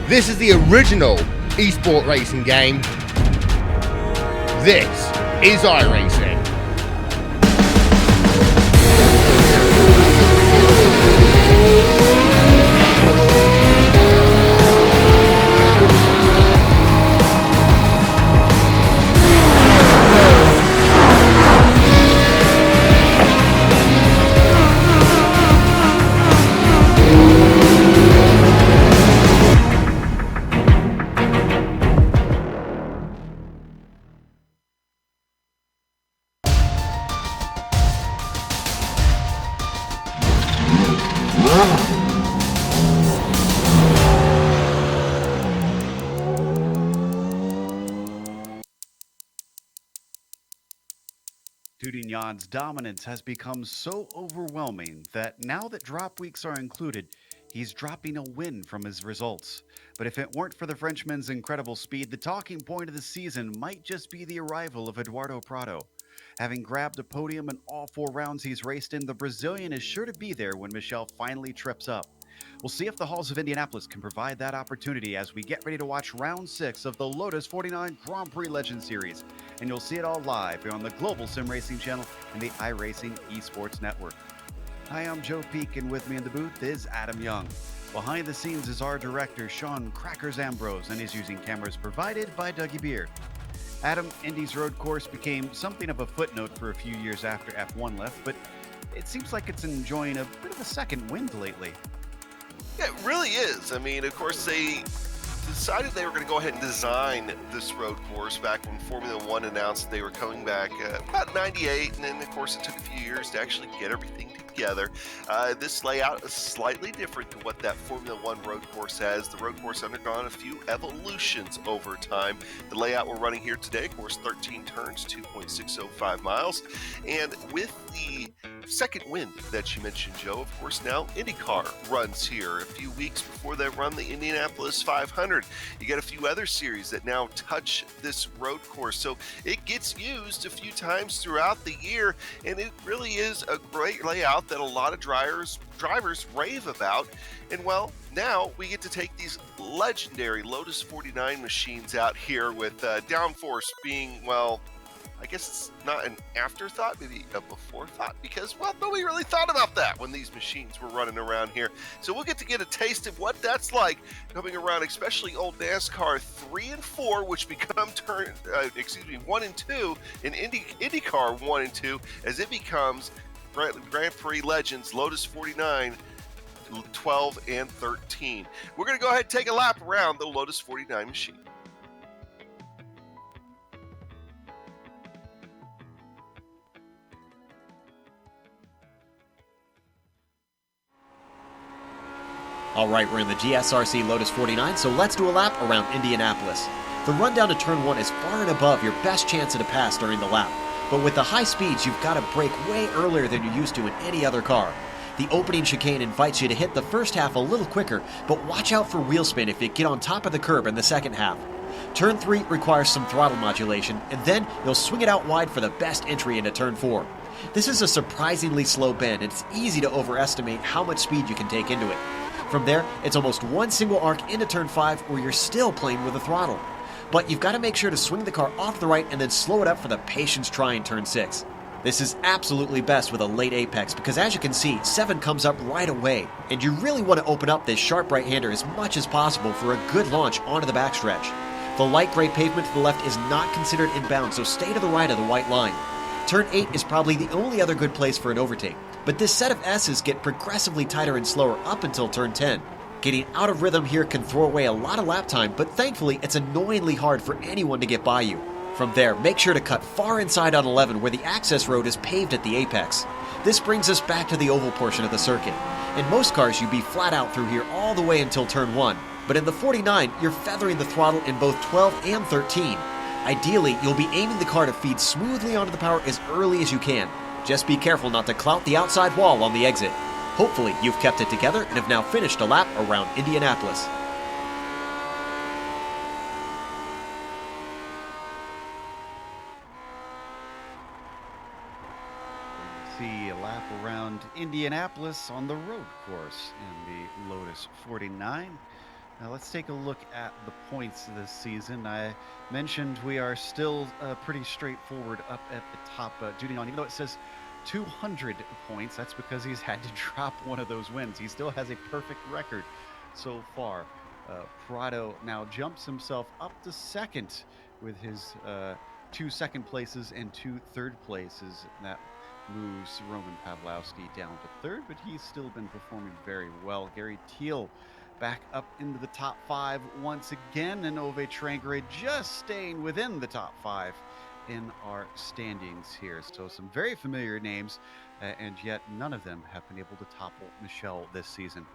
This is the original esport racing game. This is iRacing. Toudignan's dominance has become so overwhelming that now that drop weeks are included, he's dropping a win from his results. But if it weren't for the Frenchman's incredible speed, the talking point of the season might just be the arrival of Eduardo Prado. Having grabbed a podium in all 4 rounds he's raced in, the Brazilian is sure to be there when Michel finally trips up. We'll see if the halls of Indianapolis can provide that opportunity as we get ready to watch round 6 of the Lotus 49 Grand Prix Legends series. And you'll see it all live here on the global SimRacing channel and the iRacing Esports Network. Hi, I'm Joe Peak, and with me in the booth is Adam Young. Behind the scenes is our director, Sean Crackers Ambrose, and is using cameras provided by Dougie Beer. Adam, Indy's road course became something of a footnote for a few years after F1 left, but it seems like it's enjoying a bit of a second wind lately. Yeah, it really is. I mean, of course, they decided they were going to go ahead and design this road course back when Formula One announced they were coming back about 98, and then, of course, it took a few years to actually get everything together. This layout is slightly different to what that Formula One road course has. The road course undergone a few evolutions over time. The layout we're running here today, of course, 13 turns, 2.605 miles, and with the second wind that you mentioned, Joe, of course, now IndyCar runs here a few weeks before they run the Indianapolis 500. You got a few other series that now touch this road course, so it gets used a few times throughout the year, and it really is a great layout that a lot of drivers rave about. And well, now we get to take these legendary Lotus 49 machines out here with downforce being, well, I guess it's not an afterthought, maybe a before thought, because, well, nobody really thought about that when these machines were running around here. So we'll get to get a taste of what that's like coming around, especially old NASCAR 3 and 4, which become 1 and 2, and IndyCar 1 and 2, as it becomes Grand Prix Legends Lotus 49, 12 and 13. We're going to go ahead and take a lap around the Lotus 49 machine. All right, we're in the GSRC LOTUS 49, so let's do a lap around Indianapolis. The run down to turn 1 is far and above your best chance at a pass during the lap, but with the high speeds, you've got to brake way earlier than you're used to in any other car. The opening chicane invites you to hit the first half a little quicker, but watch out for wheel spin if you get on top of the curb in the second half. Turn 3 requires some throttle modulation, and then you'll swing it out wide for the best entry into turn 4. This is a surprisingly slow bend, and it's easy to overestimate how much speed you can take into it. From there, it's almost one single arc into turn 5 where you're still playing with the throttle. But you've got to make sure to swing the car off to the right and then slow it up for the patience try in turn 6. This is absolutely best with a late apex because, as you can see, 7 comes up right away, and you really want to open up this sharp right-hander as much as possible for a good launch onto the backstretch. The light gray pavement to the left is not considered inbound, so stay to the right of the white line. Turn 8 is probably the only other good place for an overtake, but this set of S's get progressively tighter and slower up until turn 10. Getting out of rhythm here can throw away a lot of lap time, but thankfully it's annoyingly hard for anyone to get by you. From there, make sure to cut far inside on 11 where the access road is paved at the apex. This brings us back to the oval portion of the circuit. In most cars, you'd be flat out through here all the way until turn 1, but in the 49, you're feathering the throttle in both 12 and 13. Ideally, you'll be aiming the car to feed smoothly onto the power as early as you can. Just be careful not to clout the outside wall on the exit. Hopefully, you've kept it together and have now finished a lap around Indianapolis. See a lap around Indianapolis on the road course in the Lotus 49. Now let's take a look at the points this season. I mentioned we are still pretty straightforward up at the top. Dudon, even though it says 200 points, that's because he's had to drop one of those wins. He still has a perfect record so far. Prado now jumps himself up to second with his 2 second places and 2 third places. That moves Roman Pawlowski down to third, but he's still been performing very well. Gary Thiel back up into the top 5 once again, and Ove Tranger just staying within the top 5 in our standings here. So some very familiar names, and yet none of them have been able to topple Michelle this season.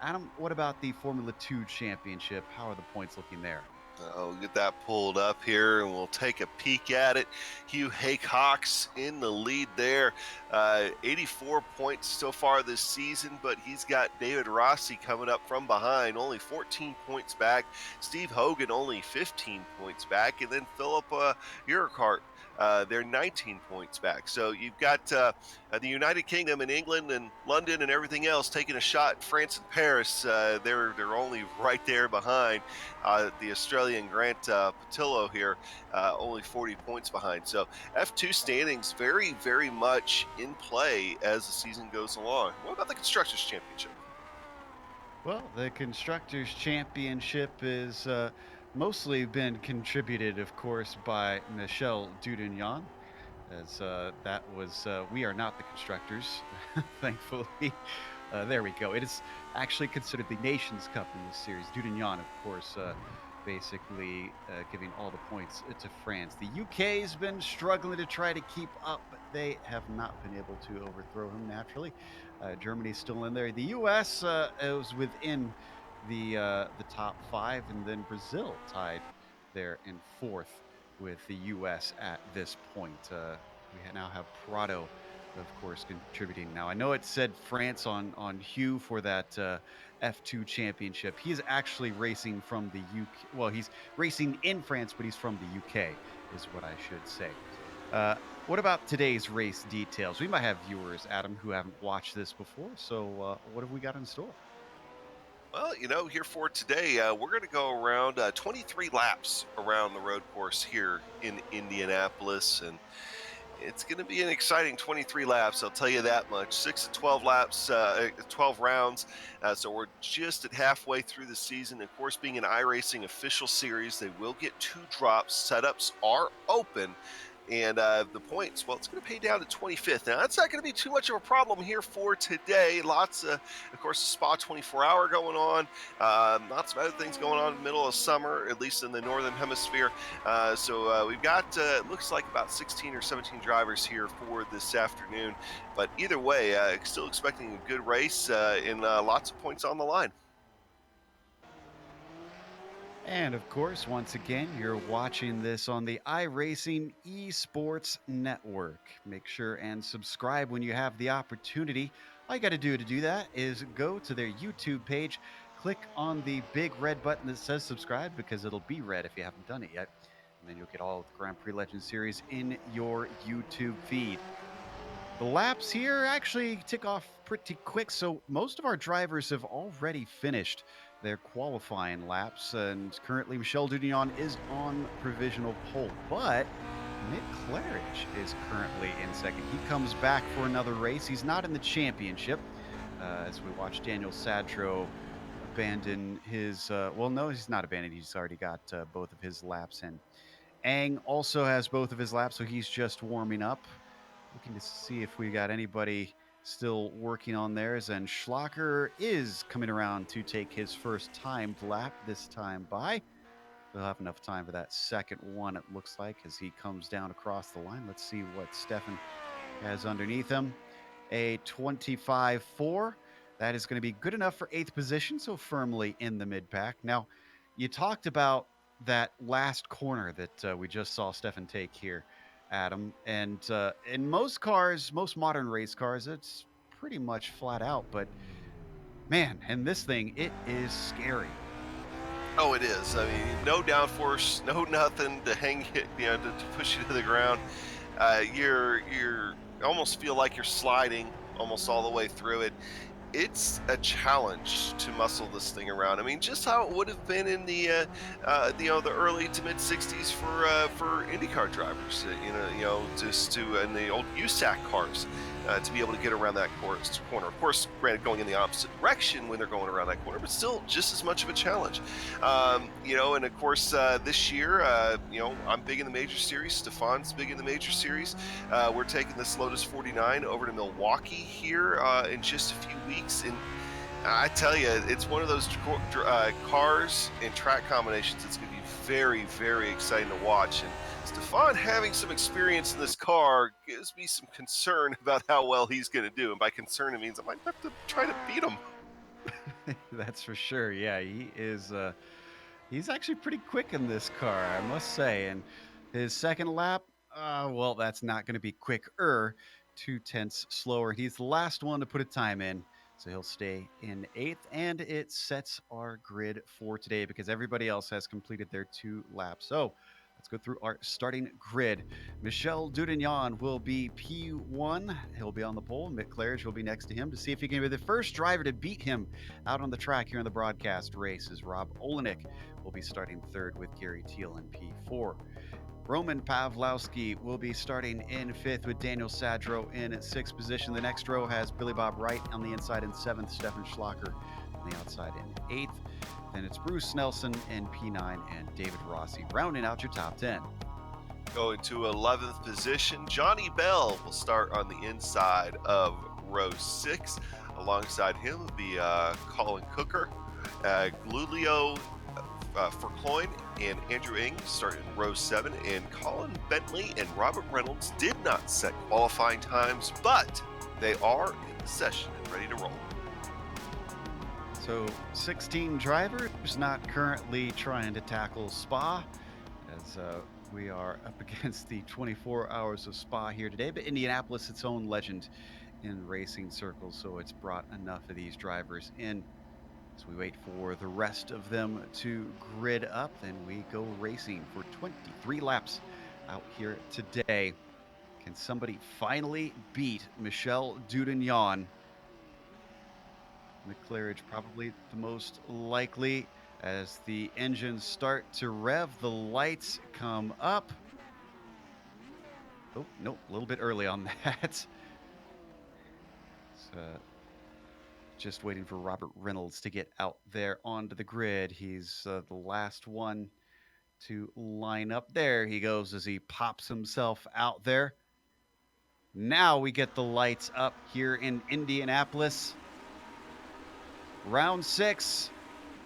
Adam, what about the Formula 2 Championship? How are the points looking there? I'll get that pulled up here and we'll take a peek at it. Hugh Haycock's in the lead there. 84 points so far this season, but he's got David Rossi coming up from behind, only 14 points back. Steve Hogan only 15 points back. And then Philip Urquhart, they're 19 points back. So you've got the United Kingdom and England and London and everything else taking a shot at France and Paris. They're only right there behind. The Australian Grant Patillo here, only 40 points behind. So F2 standings very, very much in play as the season goes along. What about the Constructors' Championship? Well, the Constructors' Championship is mostly been contributed, of course, by Michel Dudignon, as that was, we are not the constructors, thankfully. There we go. It is actually considered the Nations Cup in this series. Dudignon, of course, basically giving all the points to France. The UK has been struggling to try to keep up, but they have not been able to overthrow him naturally. Germany's still in there. The US was within the top 5, and then Brazil tied there in 4th with the US at this point. We now have Prado, of course, contributing. Now, I know it said France on Hugh for that F2 championship. He's actually racing from the UK. Well, he's racing in France, but he's from the UK, is what I should say. What about today's race details? We might have viewers, Adam, who haven't watched this before. So what have we got in store? Well, here for today, we're going to go around 23 laps around the road course here in Indianapolis. And it's going to be an exciting 23 laps, I'll tell you that much. 6 to 12 laps, 12 rounds. So we're just at halfway through the season. Of course, being an iRacing official series, they will get 2 drops. Setups are open. And the points, well, it's going to pay down to 25th. Now, that's not going to be too much of a problem here for today. Lots of course, Spa 24-hour going on. Lots of other things going on in the middle of summer, at least in the Northern Hemisphere. So we've got, it looks like about 16 or 17 drivers here for this afternoon. But either way, still expecting a good race and lots of points on the line. And of course, once again, you're watching this on the iRacing Esports Network. Make sure and subscribe when you have the opportunity. All you got to do that is go to their YouTube page, click on the big red button that says subscribe, because it'll be red if you haven't done it yet. And then you'll get all of the Grand Prix Legends series in your YouTube feed. The laps here actually tick off pretty quick, so most of our drivers have already finished their qualifying laps, and currently Michel Dudignon is on provisional pole, but Nick Claridge is currently in second. He comes back for another race. He's not in the championship, as we watch Daniel Sadro abandon his, well, no, he's not abandoned. He's already got both of his laps in. Ang also has both of his laps, so he's just warming up. Looking to see if we got anybody still working on theirs, and Schlacker is coming around to take his first timed lap this time by. We'll have enough time for that second one, it looks like, as he comes down across the line. Let's see what Stefan has underneath him. A 25.4. That is going to be good enough for 8th position, so firmly in the mid-pack. Now, you talked about that last corner that we just saw Stefan take here, Adam, and in most cars, most modern race cars, it's pretty much flat out, but man, in this thing, it is scary. Oh, it is. I mean, no downforce, no nothing to hang it, to push you to the ground. You're almost feel like you're sliding almost all the way through it. it's a challenge to muscle this thing around. I mean, just how it would have been in the the early to mid '60s for IndyCar drivers. Just to in the old USAC cars. To be able to get around that corner. Of course, granted, going in the opposite direction when they're going around that corner, but still just as much of a challenge. And of course, this year, I'm big in the major series. Stefan's big in the major series. We're taking this Lotus 49 over to Milwaukee here in just a few weeks. And I tell you, it's one of those cars and track combinations that's going to be very, very exciting to watch. And Stefan having some experience in this car gives me some concern about how well he's going to do. And by concern, it means I might have to try to beat him. That's for sure. Yeah, he is. He's actually pretty quick in this car, I must say. And his second lap, well, that's not going to be quicker. 2/10 slower. He's the last one to put a time in. So he'll stay in 8th, and it sets our grid for today because everybody else has completed their 2 laps. So let's go through our starting grid. Michel Dudignan will be P1. He'll be on the pole. Mick Claridge will be next to him to see if he can be the first driver to beat him out on the track here in the broadcast race. As Rob Olenek will be starting 3rd with Gary Teal in P4. Roman Pavlowski will be starting in 5th with Daniel Sadro in 6th position. The next row has Billy Bob Wright on the inside in 7th, Stefan Schlacher on the outside in 8th. Then it's Bruce Nelson in P9 and David Rossi rounding out your top 10. Going to 11th position, Johnny Bell will start on the inside of row 6. Alongside him will be Colin Cooker, Glulio Furcloyne, and Andrew Ing start in row 7. And Colin Bentley and Robert Reynolds did not set qualifying times, but they are in the session and ready to roll. So 16 drivers not currently trying to tackle Spa, as we are up against the 24 hours of Spa here today. But Indianapolis, its own legend in racing circles, so it's brought enough of these drivers in. As we wait for the rest of them to grid up, then we go racing for 23 laps out here today. Can somebody finally beat Michel Dudignan? McClaridge probably the most likely as the engines start to rev. The lights come up. Oh, no, a little bit early on that. Just waiting for Robert Reynolds to get out there onto the grid. He's the last one to line up. There he goes as he pops himself out there. Now we get the lights up here in Indianapolis. Round 6,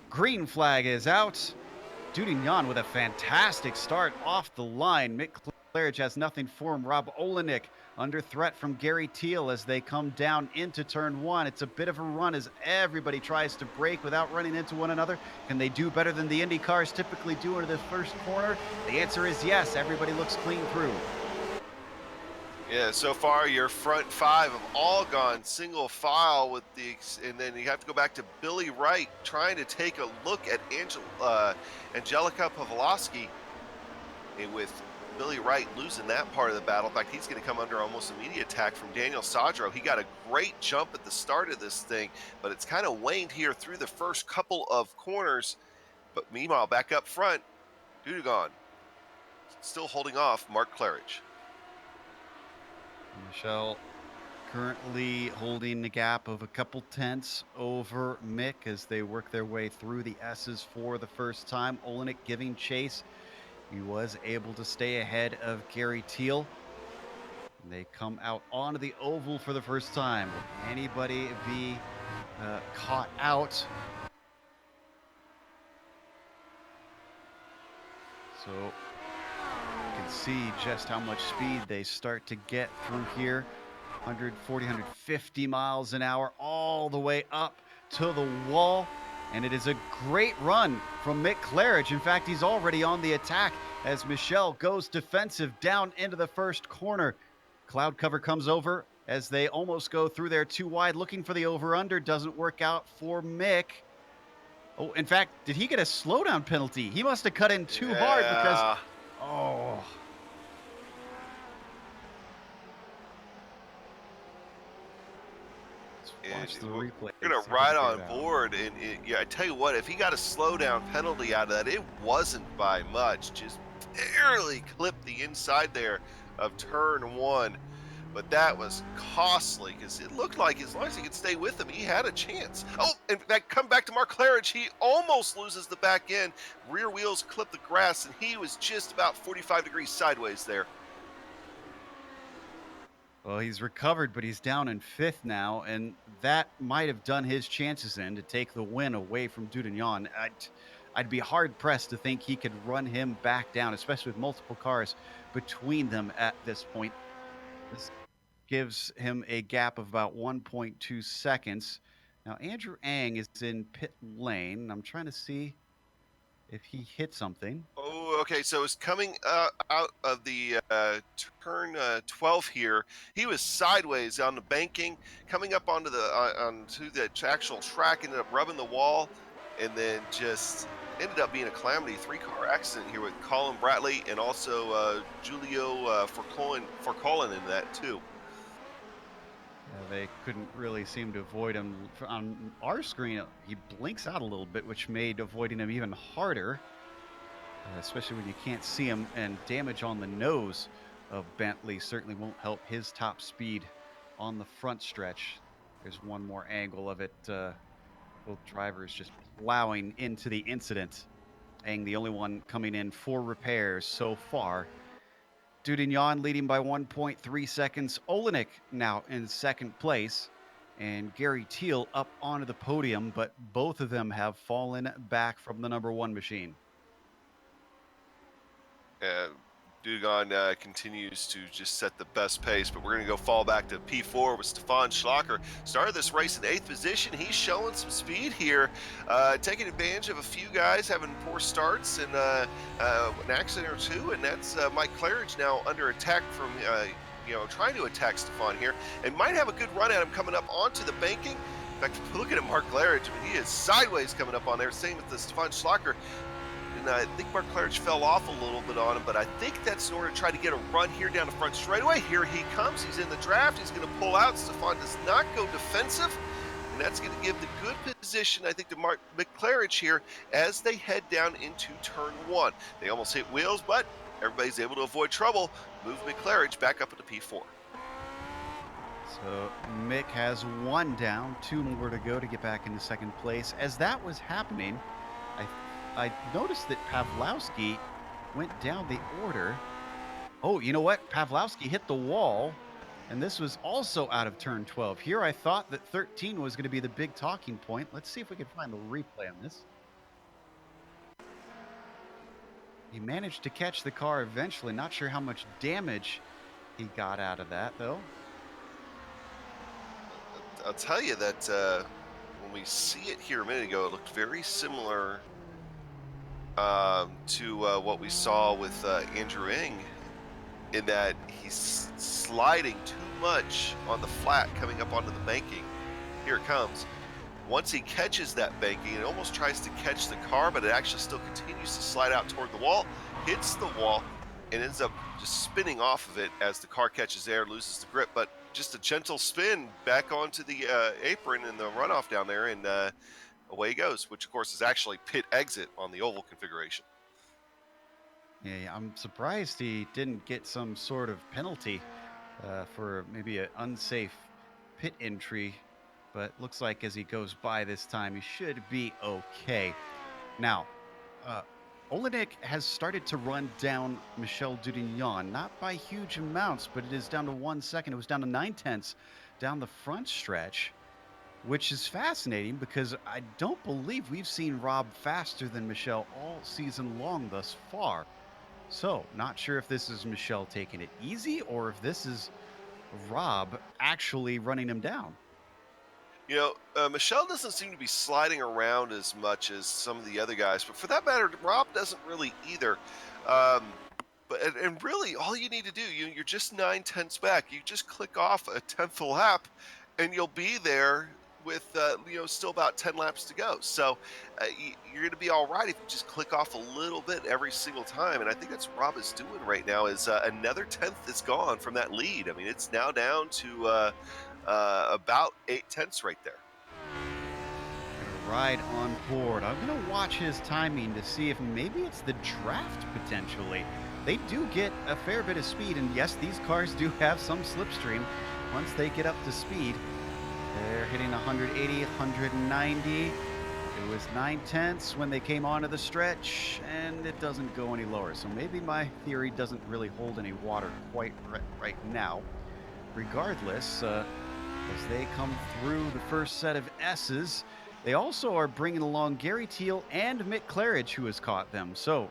green flag is out. Dudignan with a fantastic start off the line. Mick Claridge has nothing for him. Rob Olenek under threat from Gary Teal as they come down into turn 1. It's a bit of a run as everybody tries to brake without running into one another. Can they do better than the Indy cars typically do into the first corner? The answer is yes. Everybody looks clean through. Yeah, so far your front 5 have all gone single file with and then you have to go back to Billy Wright trying to take a look at Angelica Pavlovsky, and with Billy Wright losing that part of the battle. In fact, he's going to come under almost immediate attack from Daniel Sadro. He got a great jump at the start of this thing, but it's kind of waned here through the first couple of corners. But meanwhile, back up front, Dudignan still holding off Mark Claridge. Michel currently holding the gap of a couple tenths over Mick as they work their way through the S's for the first time. Olenek giving chase. He was able to stay ahead of Gary Teal. And they come out onto the oval for the first time. Will anybody be caught out? So you can see just how much speed they start to get through here. 140, 150 miles an hour all the way up to the wall. And it is a great run from Mick Claridge. In fact, he's already on the attack as Michel goes defensive down into the first corner. Cloud cover comes over as they almost go through there too wide. Looking for the over-under. Doesn't work out for Mick. Oh, in fact, did he get a slowdown penalty? He must have cut in too hard because... Oh... Let's watch the replay. We're gonna see if we ride can on figure it out. board, and yeah, I tell you what, if he got a slowdown penalty out of that, it wasn't by much, just barely clipped the inside there of turn one. But that was costly because it looked like as long as he could stay with him, he had a chance. Oh, in fact, come back to Mark Claridge. He almost loses the back end. Rear wheels clip the grass, and he was just about 45 degrees sideways there. Well, he's recovered, but he's down in 5th now, and that might have done his chances in to take the win away from Dudignon. I'd be hard-pressed to think he could run him back down, especially with multiple cars between them at this point. This gives him a gap of about 1.2 seconds. Now, Andrew Ang is in pit lane. I'm trying to see if he hit something. Oh, okay. So it's coming out of the turn 12 here. He was sideways on the banking, coming up onto the actual track, ended up rubbing the wall, and then just ended up being a calamity. 3-car accident here with Colin Bradley and also Julio for Colin in that too. They couldn't really seem to avoid him. On our screen, he blinks out a little bit, which made avoiding him even harder, especially when you can't see him, and damage on the nose of Bentley certainly won't help his top speed on the front stretch. There's one more angle of it. Both drivers just plowing into the incident. Ang, the only one coming in for repairs so far. Dudignon leading by 1.3 seconds. Olenek now in 2nd place. And Gary Teal up onto the podium, but both of them have fallen back from the number 1 machine. Dudignon continues to just set the best pace, but we're going to go fall back to P4 with Stefan Schlacker. Started this race in 8th position. He's showing some speed here, taking advantage of a few guys having poor starts and an accident or two, and that's Mike Claridge now under attack from, trying to attack Stefan here, and might have a good run at him coming up onto the banking. In fact, look at him, Mark Claridge. I mean, he is sideways coming up on there. Same with the Stefan Schlacker. And I think Mark Claridge fell off a little bit on him, but I think that's in order to try to get a run here down the front straightaway. Here he comes. He's in the draft. He's going to pull out. Stefan does not go defensive, and that's going to give the good position, I think, to Mark McClarridge here as they head down into turn 1. They almost hit wheels, but everybody's able to avoid trouble. Move McClarridge back up into P4. So Mick has 1 down, 2 more to go to get back into 2nd place. As that was happening, I noticed that Pawlowski went down the order. Oh, you know what? Pawlowski hit the wall, and this was also out of turn 12. Here I thought that 13 was going to be the big talking point. Let's see if we can find the replay on this. He managed to catch the car eventually. Not sure how much damage he got out of that, though. I'll tell you that when we see it here a minute ago, it looked very similar to what we saw with Andrew Ng, in that he's sliding too much on the flat coming up onto the banking. Here it comes. Once he catches that banking, it almost tries to catch the car, but it actually still continues to slide out toward the wall, hits the wall, and ends up just spinning off of it as the car catches air, loses the grip. But just a gentle spin back onto the apron and the runoff down there, and away he goes, which of course is actually pit exit on the oval configuration. Yeah, I'm surprised he didn't get some sort of penalty for maybe an unsafe pit entry, but looks like as he goes by this time, he should be okay. Now, Olenek has started to run down Michel Dudignon, not by huge amounts, but it is down to 1 second. It was down to 9/10 down the front stretch, which is fascinating because I don't believe we've seen Rob faster than Michel all season long thus far. So, not sure if this is Michel taking it easy or if this is Rob actually running him down. You know, Michel doesn't seem to be sliding around as much as some of the other guys, but for that matter, Rob doesn't really either. And really, all you need to do, you're just 9/10 back. You just click off a 10th lap, and you'll be there with still about 10 laps to go. So you're going to be all right if you just click off a little bit every single time. And I think that's what Rob is doing right now. Is another 10th is gone from that lead. I mean, it's now down to about 8/10 right there. Ride on board. I'm going to watch his timing to see if maybe it's the draft potentially. They do get a fair bit of speed, and yes, these cars do have some slipstream once they get up to speed. They're hitting 180, 190. It was 9/10 when they came onto the stretch, and it doesn't go any lower. So maybe my theory doesn't really hold any water quite right now. Regardless, as they come through the first set of S's, they also are bringing along Gary Teal and Mick Claridge, who has caught them. So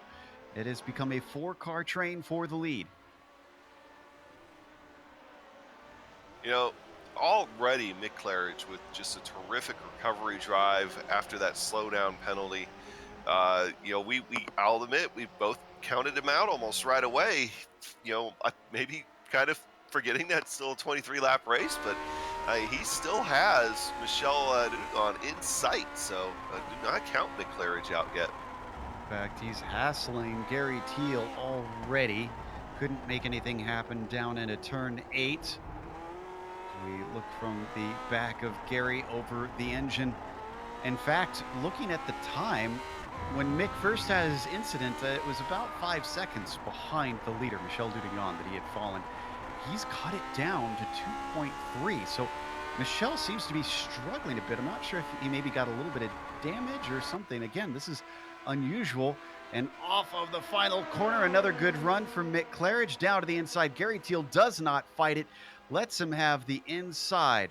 it has become a 4-car train for the lead. Already Mick Claridge with just a terrific recovery drive after that slowdown penalty. I'll admit, we both counted him out almost right away. Maybe kind of forgetting that's still a 23-lap race, but he still has Michel Dudon in sight, so do not count Mick Claridge out yet. In fact, he's hassling Gary Teal already. Couldn't make anything happen down into turn 8. We look from the back of Gary over the engine. In fact, looking at the time, when Mick first had his incident, it was about 5 seconds behind the leader, Michel Dudon, that he had fallen. He's cut it down to 2.3. So Michel seems to be struggling a bit. I'm not sure if he maybe got a little bit of damage or something. Again, this is unusual. And off of the final corner, another good run from Mick Claridge down to the inside. Gary Teal does not fight it, lets him have the inside.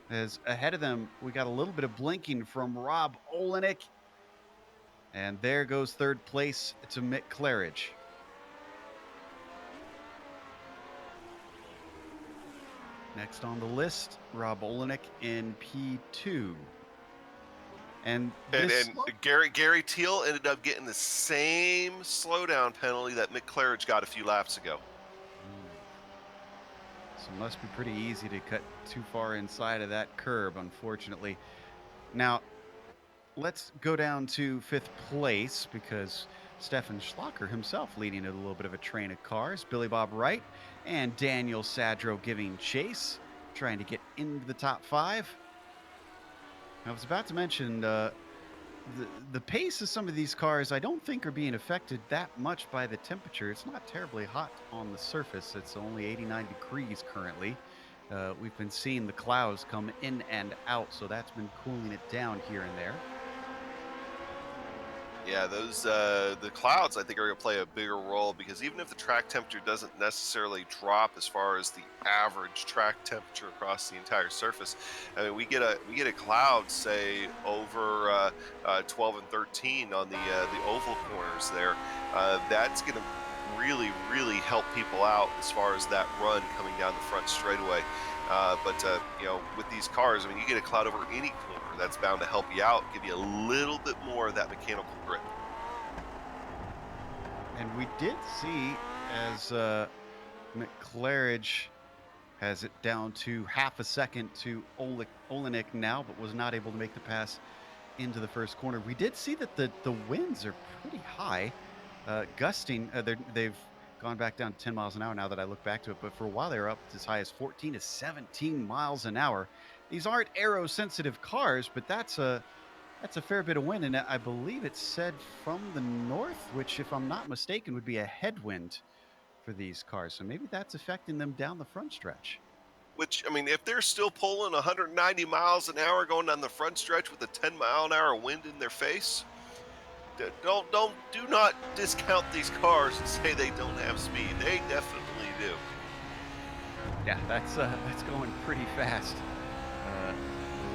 As ahead of them, we got a little bit of blinking from Rob Olenek. And there goes third place to Mick Claridge. Next on the list, Rob Olenek in P2. And Gary Teal ended up getting the same slowdown penalty that Mick Claridge got a few laps ago. So it must be pretty easy to cut too far inside of that curb, unfortunately. Now, let's go down to 5th place because Stefan Schlocker himself leading a little bit of a train of cars. Billy Bob Wright and Daniel Sadro giving chase, trying to get into the top 5. I was about to mention the pace of some of these cars I don't think are being affected that much by the temperature. It's not terribly hot on the surface. It's only 89 degrees currently. We've been seeing the clouds come in and out, so that's been cooling it down here and there. Yeah, those the clouds I think are going to play a bigger role because even if the track temperature doesn't necessarily drop as far as the average track temperature across the entire surface, I mean we get a cloud say over 12 and 13 on the oval corners there. That's going to really help people out as far as that run coming down the front straightaway. But with these cars, I mean you get a cloud over any corner. That's bound to help you out, give you a little bit more of that mechanical grip. And we did see as Mick Claridge has it down to half a second to Olenek now, but was not able to make the pass into the first corner. We did see that the winds are pretty high, gusting. They've gone back down to 10 miles an hour now that I look back to it, but for a while they were up as high as 14 to 17 miles an hour. These aren't aero-sensitive cars, but that's a fair bit of wind, and I believe it's said from the north, which, if I'm not mistaken, would be a headwind for these cars. So maybe that's affecting them down the front stretch. Which, I mean, if they're still pulling 190 miles an hour going down the front stretch with a 10-mile-an-hour wind in their face, do not discount these cars and say they don't have speed. They definitely do. Yeah, that's going pretty fast.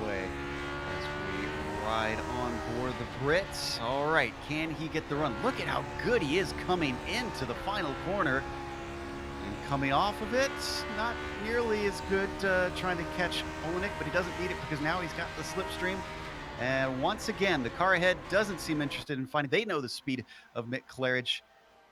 Away as we ride on board the Brits. All right, can he get the run? Look at how good he is coming into the final corner. And coming off of it, not nearly as good trying to catch Olenek, but he doesn't need it because now he's got the slipstream. And once again, the car ahead doesn't seem interested in finding. They know the speed of Mick Claridge.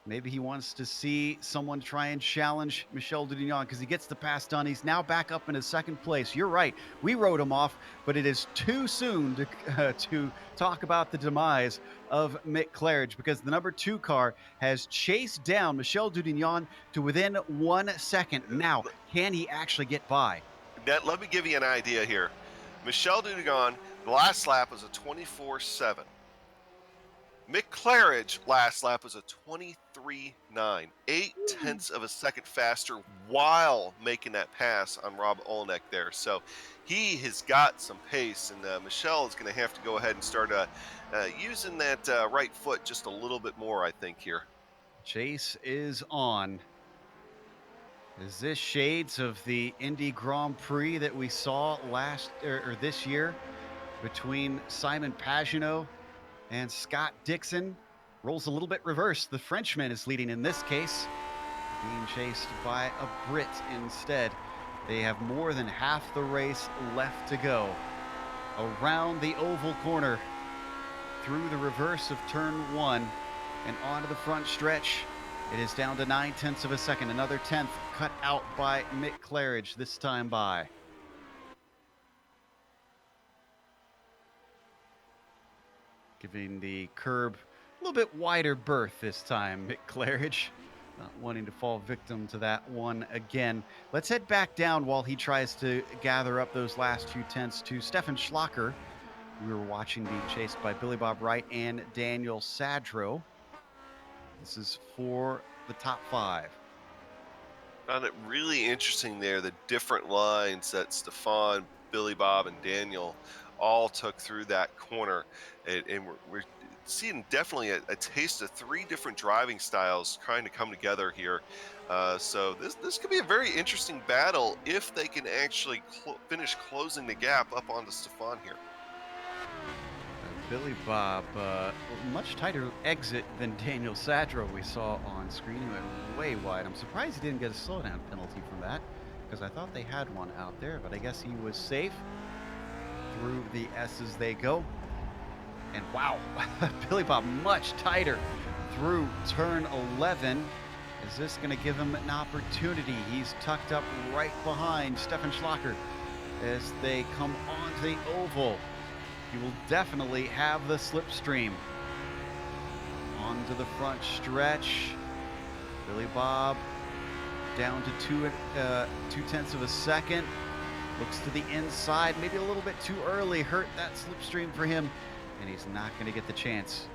Maybe he wants to see someone try and challenge Michel Dudignon because he gets the pass done. He's now back up in his second place. You're right. We wrote him off, but it is too soon to talk about the demise of Mick Claridge because the number 2 car has chased down Michel Dudignon to within 1 second. Now, can he actually get by? Let me give you an idea here. Michel Dudignon, the last lap was a 24.7. Mick Claridge last lap was a 23.9, 0.8 of a second faster while making that pass on Rob Olenek there. So he has got some pace, and Michel is going to have to go ahead and start using that right foot just a little bit more, I think, here. Chase is on. Is this shades of the Indy Grand Prix that we saw this year between Simon Pagenaud and Scott Dixon? Rolls a little bit reversed. The Frenchman is leading in this case, being chased by a Brit instead. They have more than half the race left to go. Around the oval corner, through the reverse of turn 1 and onto the front stretch. It is down to 0.9 of a second. Another 10th cut out by Mick Claridge, this time by. Giving the curb a little bit wider berth this time, Mick Claridge. Not wanting to fall victim to that one again. Let's head back down while he tries to gather up those last 0.2 to Stefan Schlacker. We were watching being chased by Billy Bob Wright and Daniel Sadro. This is for the top 5. Found it really interesting there, the different lines that Stefan, Billy Bob, and Daniel all took through that corner. And we're seeing definitely a taste of 3 different driving styles trying to come together here. So this could be a very interesting battle if they can actually finish closing the gap up onto Stefan here. Billy Bob, much tighter exit than Daniel Sadro we saw on screen. He went way wide. I'm surprised he didn't get a slowdown penalty from that because I thought they had one out there, but I guess he was safe. Through the S's they go. And wow, Billy Bob much tighter through turn 11. Is this going to give him an opportunity? He's tucked up right behind Stefan Schlacker as they come onto the oval. He will definitely have the slipstream. Onto the front stretch. Billy Bob down to 0.2 of a second. Looks to the inside, maybe a little bit too early. Hurt that slipstream for him, and he's not going to get the chance.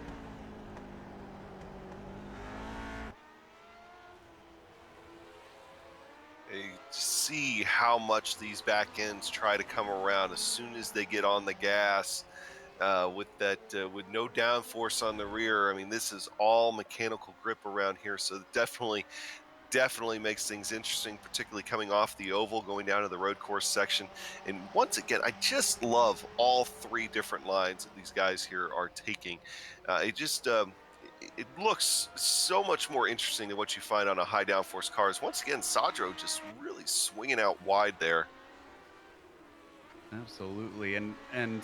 You see how much these back ends try to come around as soon as they get on the gas with no downforce on the rear. I mean, this is all mechanical grip around here, so definitely makes things interesting, particularly coming off the oval, going down to the road course section. And once again, I just love all 3 different lines that these guys here are taking. It looks so much more interesting than what you find on a high downforce cars. Once again, Sadro just really swinging out wide there. Absolutely. And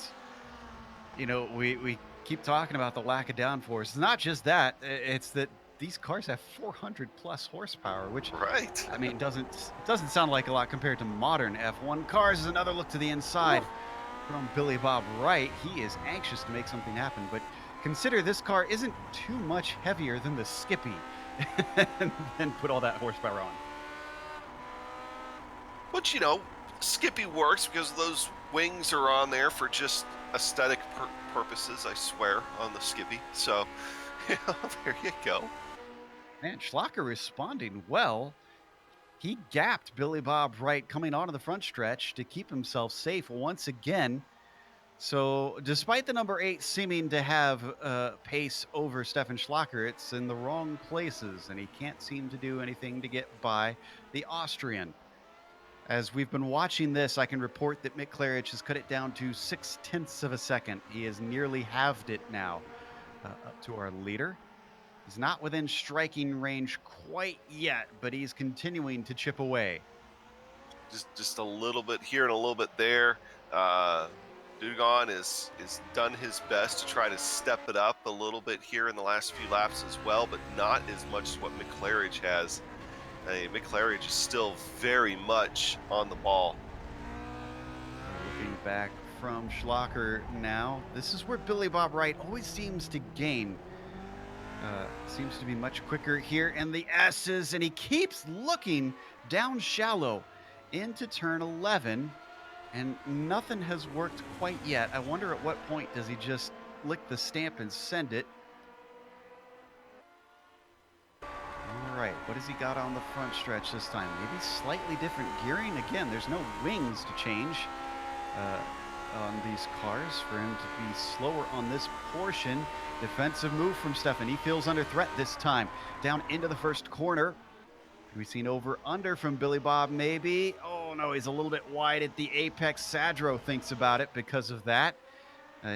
you know, we keep talking about the lack of downforce. It's not just that. It's that these cars have 400 plus horsepower, which, right, I mean, doesn't sound like a lot compared to modern F1 cars. Is another look to the inside from Billy Bob Wright. He is anxious to make something happen, but consider this car isn't too much heavier than the Skippy and then put all that horsepower on. But, you know, Skippy works because those wings are on there for just aesthetic purposes, I swear, on the Skippy. So, you know, there you go. Man, Schlacker responding well. He gapped Billy Bob Wright coming onto the front stretch to keep himself safe once again. So despite the number 8 seeming to have pace over Stefan Schlacker, it's in the wrong places, and he can't seem to do anything to get by the Austrian. As we've been watching this, I can report that Mick Claridge has cut it down to 0.6 of a second. He has nearly halved it now up to our leader. He's not within striking range quite yet, but he's continuing to chip away. Just a little bit here and a little bit there. Dugan is done his best to try to step it up a little bit here in the last few laps as well, but not as much as what McClarridge has. McClarridge is still very much on the ball. Looking back from Schlocker now, this is where Billy Bob Wright always seems to gain. Seems to be much quicker here in the S's, and he keeps looking down shallow into turn 11, and nothing has worked quite yet. I wonder at what point does he just lick the stamp and send it. All right, what has he got on the front stretch this time? Maybe slightly different gearing. Again, there's no wings to change on these cars for him to be slower on this portion. Defensive move from Stefan. He feels under threat this time. Down into the first corner. We've seen over under from Billy Bob maybe. Oh no, he's a little bit wide at the apex. Sadro thinks about it because of that.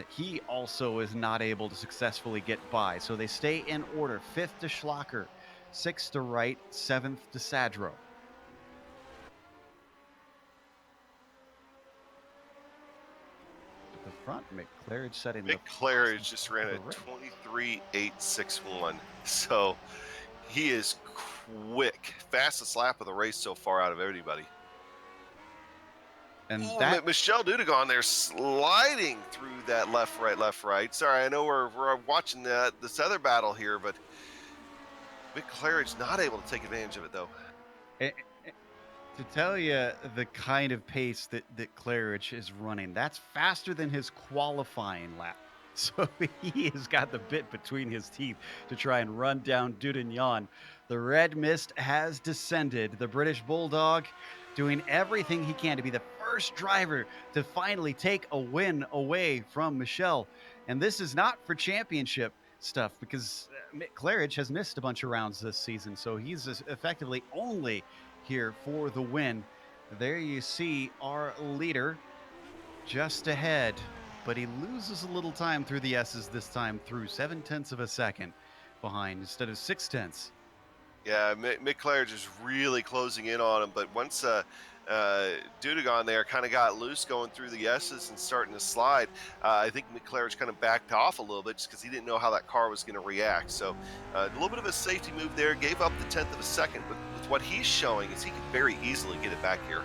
He also is not able to successfully get by. So they stay in order. 5th to Schlocker, 6th to Wright, 7th to Sadro. At the front, McClarridge setting the McClarridge just ran a 23.861. So he is quick. Fastest lap of the race so far out of anybody. And Ooh, that Michelle Dudegon there sliding through that left, right. Sorry, I know we're watching this other battle here, but McClarridge not able to take advantage of it though. to tell you the kind of pace that Claridge is running, that's faster than his qualifying lap. So he has got the bit between his teeth to try and run down Dudignon. The red mist has descended. The British Bulldog doing everything he can to be the first driver to finally take a win away from Michel. And this is not for championship stuff because Claridge has missed a bunch of rounds this season. So he's effectively only here for the win. There you see our leader just ahead, but he loses a little time through the S's this time, through 0.7 of a second behind instead of 0.6. Yeah, McClarridge is really closing in on him, but once Dudegon there kind of got loose going through the S's and starting to slide, I think McClarridge kind of backed off a little bit just because he didn't know how that car was going to react. So a little bit of a safety move there, gave up the 1/10 of a second, but with what he's showing is he can very easily get it back here.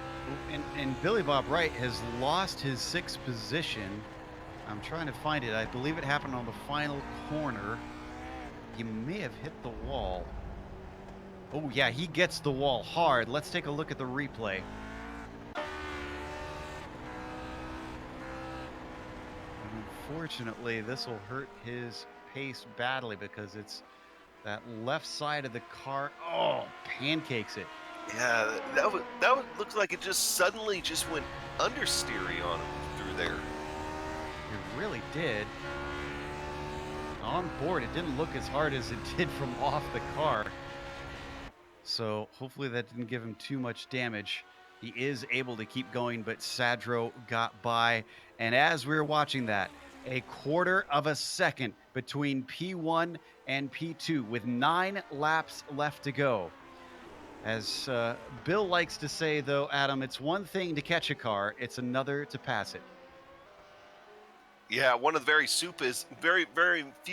And Billy Bob Wright has lost his 6th position. I'm trying to find it. I believe it happened on the final corner. He may have hit the wall. Oh, yeah, he gets the wall hard. Let's take a look at the replay. Unfortunately, this will hurt his pace badly because it's that left side of the car. Oh, pancakes it. Yeah, that would look like it just suddenly just went understeery on him through there. It really did. On board, it didn't look as hard as it did from off the car. So hopefully that didn't give him too much damage. He is able to keep going, but Sadro got by. And as we were watching that, 1/4 of a second between P1 and P2 with 9 laps left to go. As Bill likes to say, though, Adam, it's one thing to catch a car, it's another to pass it. Yeah, one of the very few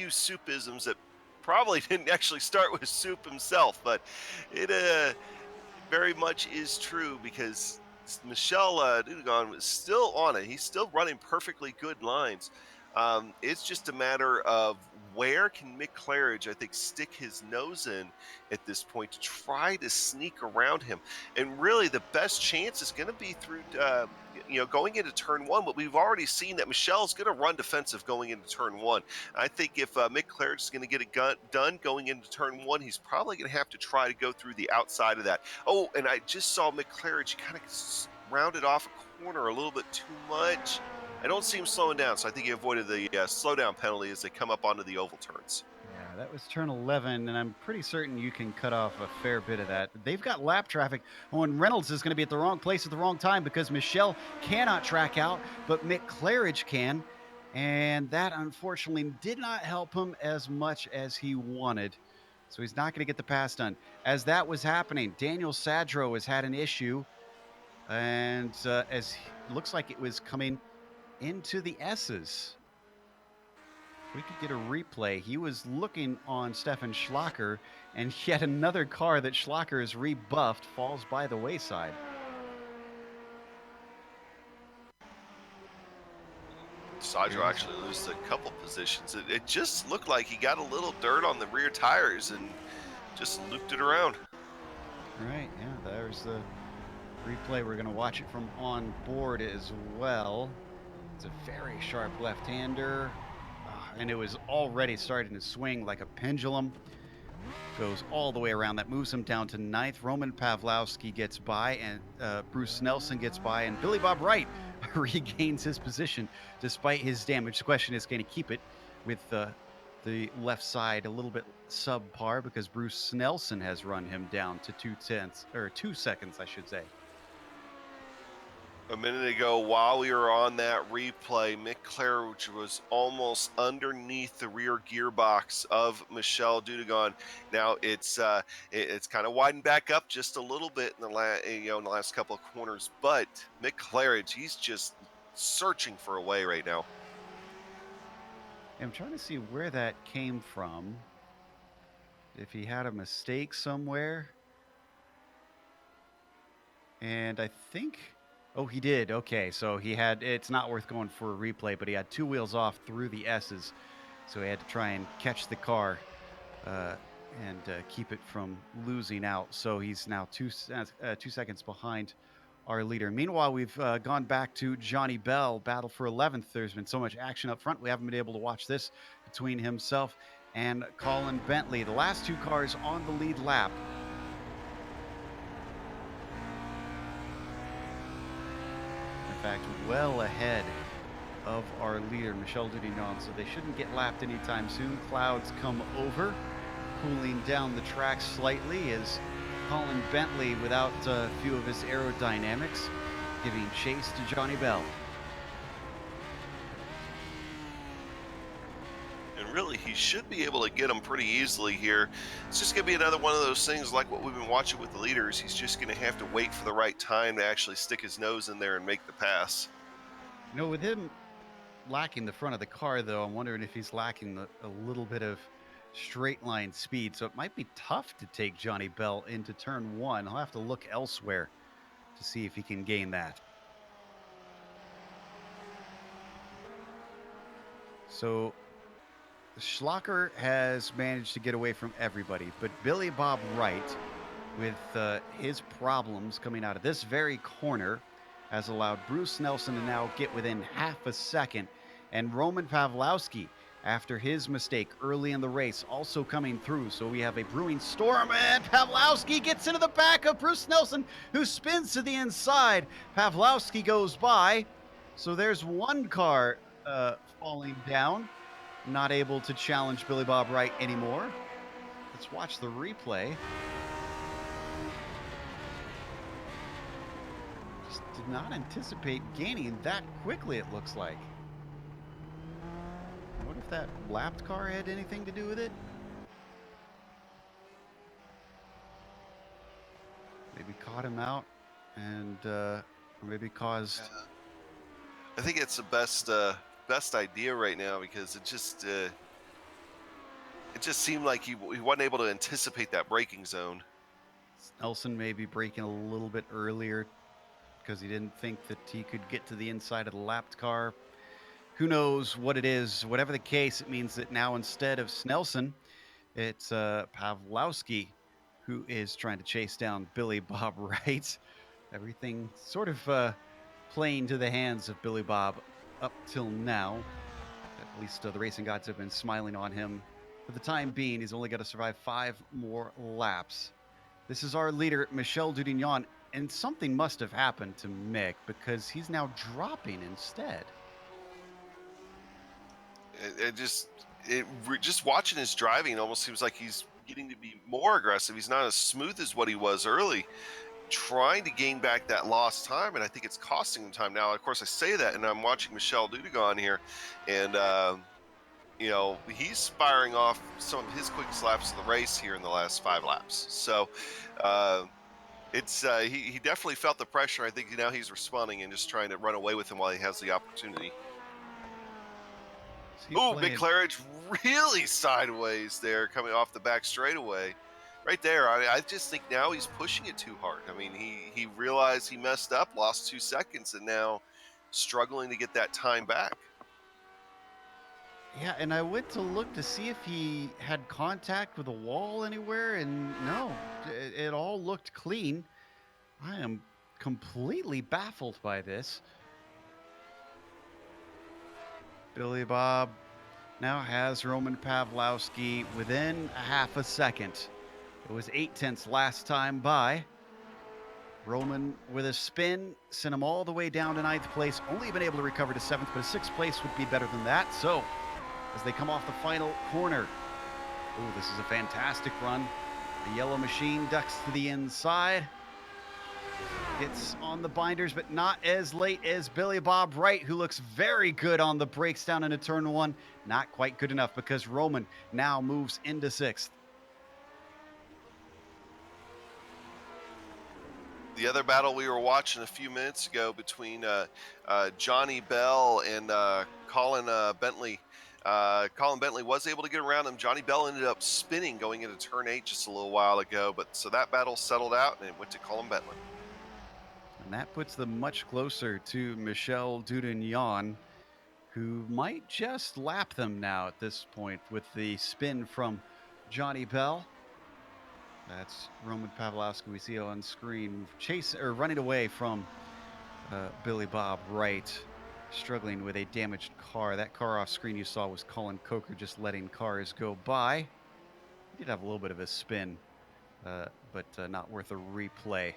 soupisms that probably didn't actually start with Soup himself, but it very much is true because Michel Dudegon was still on it. He's still running perfectly good lines. It's just a matter of where can McClarridge, I think, stick his nose in at this point to try to sneak around him. And really the best chance is going to be through, going into turn 1, but we've already seen that Michel's going to run defensive going into turn 1. I think if McClarridge is going to get it done going into turn 1, he's probably going to have to try to go through the outside of that. Oh, and I just saw McClarridge kind of rounded off a corner a little bit too much. I don't see him slowing down, so I think he avoided the slowdown penalty as they come up onto the oval turns. Yeah, that was turn 11, and I'm pretty certain you can cut off a fair bit of that. They've got lap traffic. Oh, and Reynolds is going to be at the wrong place at the wrong time because Michel cannot track out, but McClarridge can. And that, unfortunately, did not help him as much as he wanted. So he's not going to get the pass done. As that was happening, Daniel Sadro has had an issue. And as looks like it was coming into the S's. We could get a replay. He was looking on Stefan Schlacker, and yet another car that Schlacker is rebuffed falls by the wayside. Sidro actually loses a couple positions. It just looked like he got a little dirt on the rear tires and just looped it around. Right, yeah, there's the replay. We're going to watch it from on board as well. It's a very sharp left-hander, and it was already starting to swing like a pendulum. Goes all the way around. That moves him down to 9th. Roman Pawlowski gets by, and Bruce Nelson gets by, and Billy Bob Wright regains his position despite his damage. The question is, can he keep it with the left side a little bit subpar, because Bruce Nelson has run him down to 2 seconds, I should say. A minute ago, while we were on that replay, Mick Claridge was almost underneath the rear gearbox of Michel Dudougan. Now it's kind of widened back up just a little bit in the last couple of corners, but Mick Claridge, he's just searching for a way right now. I'm trying to see where that came from. If he had a mistake somewhere. And I think, oh, he did. Okay, so he had, it's not worth going for a replay, but he had 2 wheels off through the S's. So he had to try and catch the car and keep it from losing out. So he's now 2 seconds behind our leader. Meanwhile, we've gone back to Johnny Bell, battle for 11th. There's been so much action up front. We haven't been able to watch this between himself and Colin Bentley. The last 2 cars on the lead lap. In fact, well ahead of our leader, Michel Dudougan, so they shouldn't get lapped anytime soon. Clouds come over, cooling down the track slightly as Colin Bentley, without a few of his aerodynamics, giving chase to Johnny Bell. And really, he should be able to get him pretty easily here. It's just going to be another one of those things like what we've been watching with the leaders. He's just going to have to wait for the right time to actually stick his nose in there and make the pass. You know, with him lacking the front of the car, though, I'm wondering if he's lacking a little bit of straight line speed, so it might be tough to take Johnny Bell into turn 1. He'll have to look elsewhere to see if he can gain that. So Schlacker has managed to get away from everybody, but Billy Bob Wright, with his problems coming out of this very corner, has allowed Bruce Nelson to now get within half a second, and Roman Pawlowski, after his mistake early in the race, also coming through. So we have a brewing storm, and Pawlowski gets into the back of Bruce Nelson, who spins to the inside. Pawlowski goes by. So there's one car falling down, not able to challenge Billy Bob Wright anymore. Let's watch the replay. Just did not anticipate gaining that quickly, it looks like. What if that lapped car had anything to do with it? Maybe caught him out and or maybe caused... I think it's the best idea right now, because it just seemed like he wasn't able to anticipate that braking zone. Nelson may be braking a little bit earlier because he didn't think that he could get to the inside of the lapped car. Who knows what it is? Whatever the case, it means that now instead of Snelson, it's Pawlowski who is trying to chase down Billy Bob Wright. Everything sort of playing to the hands of Billy Bob up till now. At least the racing gods have been smiling on him. For the time being, he's only got to survive 5 more laps. This is our leader, Michel Dudougan, and something must have happened to Mick, because he's now dropping instead. Just watching his driving, it almost seems like he's getting to be more aggressive. He's not as smooth as what he was early, trying to gain back that lost time, and I think it's costing him time now. Of course, I say that, and I'm watching Michel Dudougan here, and he's firing off some of his quickest laps of the race here in the last 5 laps. So It's he definitely felt the pressure. I think now he's responding and just trying to run away with him while he has the opportunity. Is he Oh, big playing? clearance, really sideways there, coming off the back straightaway. Right there, I just think now he's pushing it too hard. I mean, he realized he messed up, lost 2 seconds, and now struggling to get that time back. Yeah, and I went to look to see if he had contact with a wall anywhere, and no, it all looked clean. I am completely baffled by this. Billy Bob now has Roman Pavlowski within a half a second. It was 8/10 last time by. Roman with a spin sent him all the way down to 9th place, only been able to recover to 7th, but a 6th place would be better than that. So as they come off the final corner, oh, this is a fantastic run. The yellow machine ducks to the inside, gets on the binders, but not as late as Billy Bob Wright, who looks very good on the brakes down into turn 1. Not quite good enough because Roman now moves into 6th. The other battle we were watching a few minutes ago between Johnny Bell and Colin Bentley. Colin Bentley was able to get around him. Johnny Bell ended up spinning going into turn 8 just a little while ago, but so that battle settled out and it went to Colin Bentley. And that puts them much closer to Michel Dudignon, who might just lap them now at this point with the spin from Johnny Bell. That's Roman Pavlowski we see on screen, running away from Billy Bob Wright, struggling with a damaged car. That car off screen you saw was Colin Coker just letting cars go by. He did have a little bit of a spin, but not worth a replay.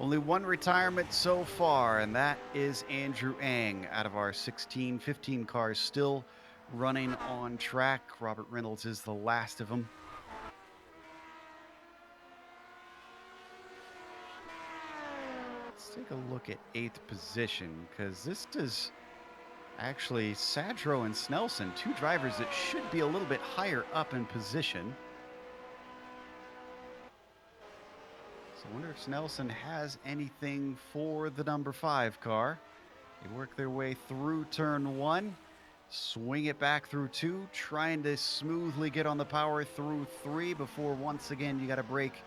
Only one retirement so far, and that is Andrew Ang. Out of our 16, 15 cars still running on track, Robert Reynolds is the last of them. Let's take a look at 8th position, because this is actually Sadro and Snelson, two drivers that should be a little bit higher up in position. So I wonder if Snelson has anything for the number 5 car. They work their way through turn 1, swing it back through 2, trying to smoothly get on the power through 3 before once again you got to break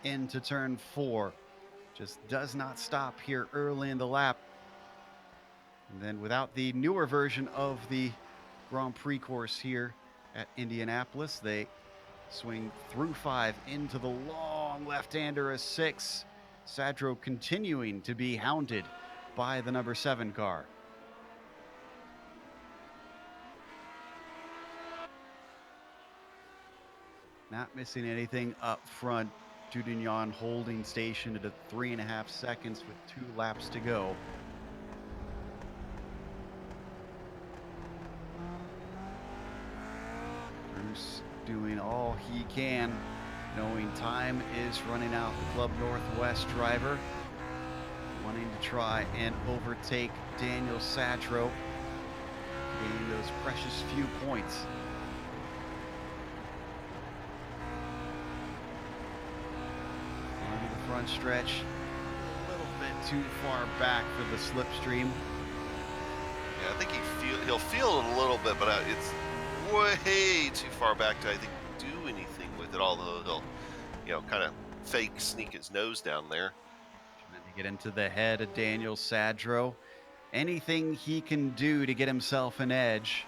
into turn 4. Just does not stop here early in the lap. And then without the newer version of the Grand Prix course here at Indianapolis, they swing through 5 into the long left-hander of 6. Sadro continuing to be hounded by the number 7 car. Not missing anything up front. Dudignon holding station at 3.5 seconds with 2 laps to go. Bruce doing all he can, knowing time is running out. The Club Northwest driver wanting to try and overtake Daniel Sadro, gaining those precious few points. Onto the front stretch, a little bit too far back for the slipstream. Yeah, I think he'll feel it a little bit, but it's way too far back to, I think, do anything with it, although he'll, kind of fake sneak his nose down there. Trying to get into the head of Daniel Sadro. Anything he can do to get himself an edge.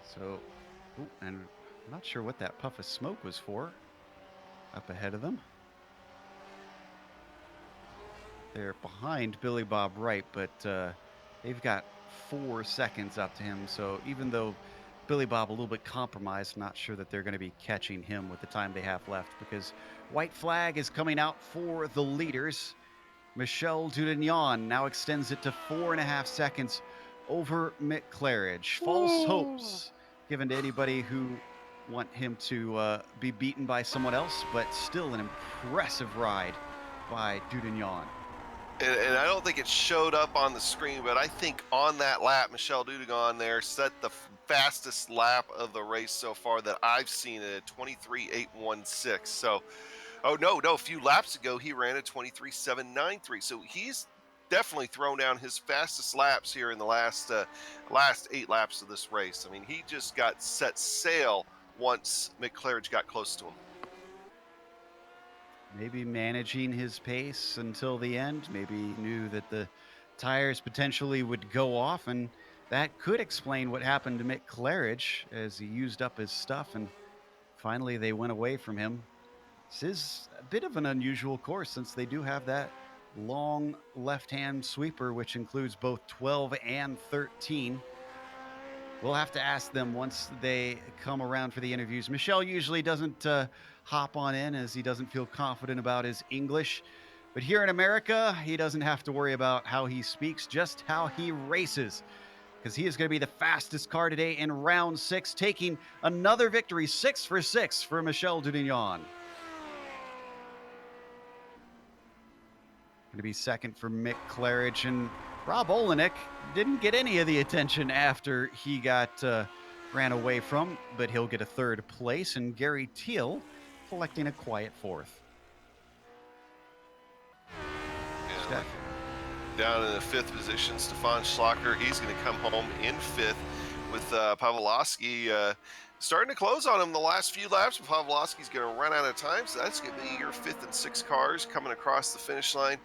So, and I'm not sure what that puff of smoke was for up ahead of them. They're behind Billy Bob Wright, but they've got 4 seconds up to him. So even though Billy Bob a little bit compromised, not sure that they're going to be catching him with the time they have left, because white flag is coming out for the leaders. Michel Dudignon now extends it to 4.5 seconds over Mick Claridge. False hopes given to anybody who want him to be beaten by someone else, but still an impressive ride by Dudignon. And I don't think it showed up on the screen, but I think on that lap, Michel Dudougan there set the fastest lap of the race so far that I've seen at 23.816. So, oh no, a few laps ago he ran at 23.793. So he's definitely thrown down his fastest laps here in the last 8 laps of this race. I mean, he just got set sail once McClaren got close to him. Maybe managing his pace until the end. Maybe he knew that the tires potentially would go off, and that could explain what happened to Mick Claridge as he used up his stuff, and finally they went away from him. This is a bit of an unusual course since they do have that long left-hand sweeper, which includes both 12 and 13. We'll have to ask them once they come around for the interviews. Michel usually doesn't hop on in as he doesn't feel confident about his English. But here in America, he doesn't have to worry about how he speaks, just how he races. Because he is going to be the fastest car today in round 6, taking another victory, 6 for 6 for Michel Dudougan. Going to be second for Mick Claridge, and Rob Olenek didn't get any of the attention after he got ran away from, but he'll get a third place, and Gary Teal collecting a quiet fourth. Yeah, down in the 5th position, Stefan Schlacker, he's going to come home in 5th with Pavlovsky starting to close on him the last few laps. Pavlovsky's going to run out of time, so that's going to be your 5th and 6th cars coming across the finish line.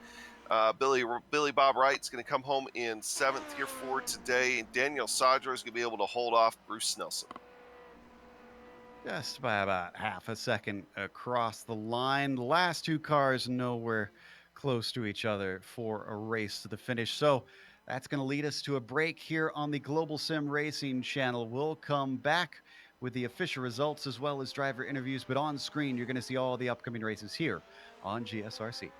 Billy Bob Wright's going to come home in 7th here for today, and Daniel Sadra is going to be able to hold off Bruce Nelson. Just by about half a second across the line. The last 2 cars nowhere close to each other for a race to the finish. So that's going to lead us to a break here on the Global Sim Racing channel. We'll come back with the official results as well as driver interviews, but on screen you're going to see all the upcoming races here on GSRC.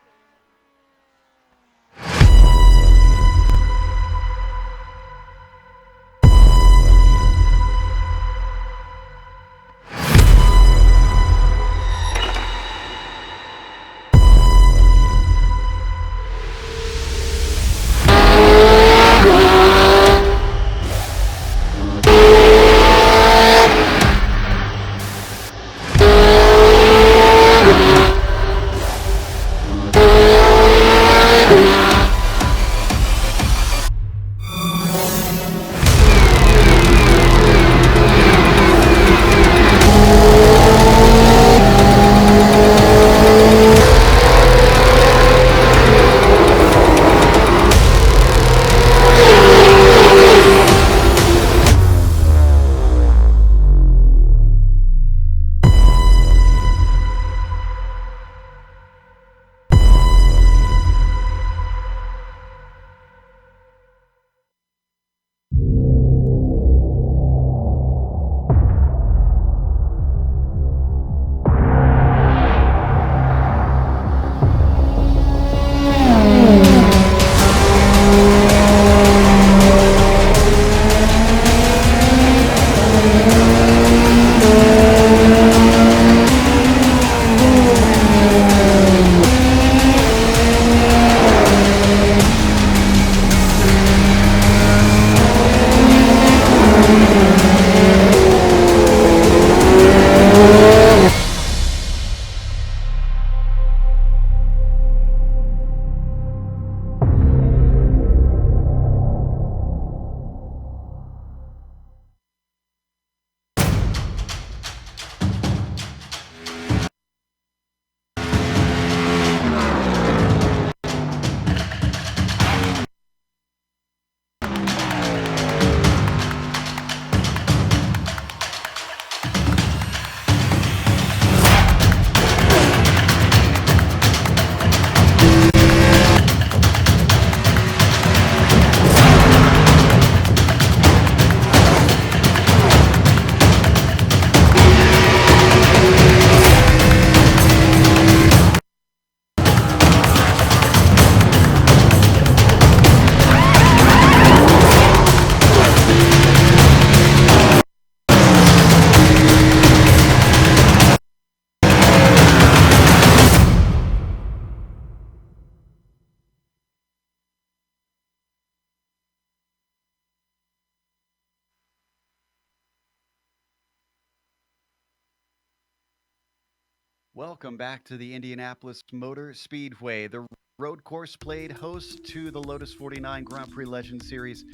Welcome back to the Indianapolis Motor Speedway, the road course played host to the Lotus 49 Grand Prix Legends Series.